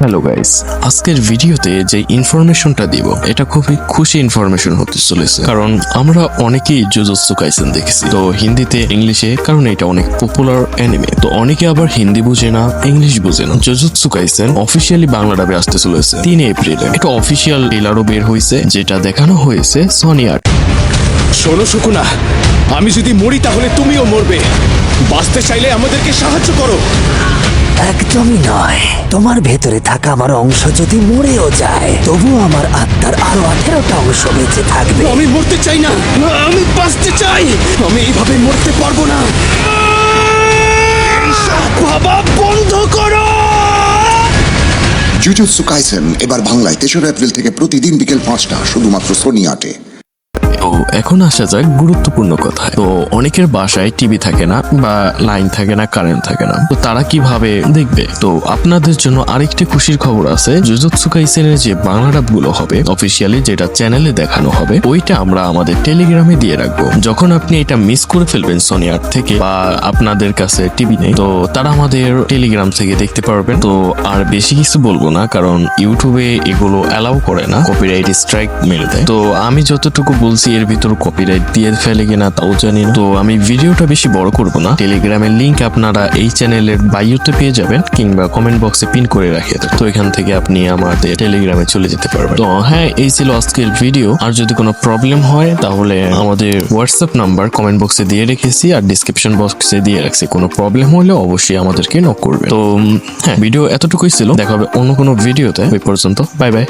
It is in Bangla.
হ্যালো গাইস, আজকের ভিডিওতে যে ইনফরমেশনটা দিব এটা খুবই খুশি ইনফরমেশন হতে চলেছে, কারণ আমরা অনেকেই জুজুৎসু কাইসেন দেখেছি, তো হিন্দিতে ইংলিশে, কারণ এটা অনেক পপুলার অ্যানিমে। তো অনেকে আবার হিন্দি বুঝে না, ইংলিশ বুঝে না। জুজুৎসু কাইসেন অফিসিয়ালি বাংলা ডাবে আসতে চলেছে 3 এপ্রিলে। এটা অফিসিয়াল ট্রেলারও বের হয়েছে, যেটা দেখানো হয়েছে সনি আর্ট। শোনো সুকুনা, আমি যদি মরি তাহলে তুমিও মরবে। বাঁচতে চাইলে আমাদেরকে সাহায্য করো। একদমই নয়। তোমার ভেতরে থাকা আমার অংশ যদি মরেও যায়, তবুও আমার আত্মার আরো 18টা অংশ বেঁচে থাকবে। আমি মরতে চাই না, আমি বাঁচতে চাই। আমি এইভাবে মরতে পারবো না। বাবা, বন্ধ করো। জুজুৎসু কাইসেন এবার বাংলায় 3রা এপ্রিল থেকে প্রতিদিন বিকেল 5টা শুধুমাত্র সোনি আটে। তো এখন আসা যাক গুরুত্বপূর্ণ কথায়। তো অনেকের বাসায় টিভি থাকে না, বা লাইন থাকে না, কারেন্ট থাকে না, তো তারা কিভাবে দেখবে? তো আপনাদের জন্য আরেকটি খুশির খবর আছে। জুজুৎসু কাইসেনের যে বাংলা ডাব গুলো হবে অফিসিয়ালি, যেটা চ্যানেলে দেখানো হবে, ওইটা আমরা আমাদের টেলিগ্রামে দিয়ে রাখবো। যখন আপনি এটা মিস করে ফেলবেন সনি আর্ট থেকে, বা আপনাদের কাছে টিভি নেই, তো তারা আমাদের টেলিগ্রাম থেকে দেখতে পারবেন। তো আর বেশি কিছু বলবো না, কারণ ইউটিউবে এগুলো অ্যালাউ করে না, কপিরাইট স্ট্রাইক মেরে দেয়। তো আমি যতটুকু বলছি এর ভিতর কপিরাইট দিয়ে ফেলে কিনা তাও জানি না। তো আমি ভিডিওটা বেশি বড় করব না। টেলিগ্রামের লিংক আপনারা এই চ্যানেলের বায়োতে পেয়ে যাবেন, কিংবা কমেন্ট বক্সে পিন করে রাখে দেব। তো এখান থেকে আপনি আমাদের টেলিগ্রামে চলে যেতে পারবেন। তো হ্যাঁ, এই ছিল আজকের ভিডিও। আর যদি কোনো প্রবলেম হয় তাহলে আমাদের হোয়াটসঅ্যাপ নাম্বার কমেন্ট বক্সে দিয়ে রেখেছি, আর ডিসক্রিপশন বক্সে দিয়ে রাখছি। কোনো প্রবলেম হলে অবশ্যই আমাদেরকে নক করবে। তো হ্যাঁ, ভিডিও এতটুকুই ছিল। দেখা হবে অন্য কোনো ভিডিওতে। ওই পর্যন্ত বাই বাই।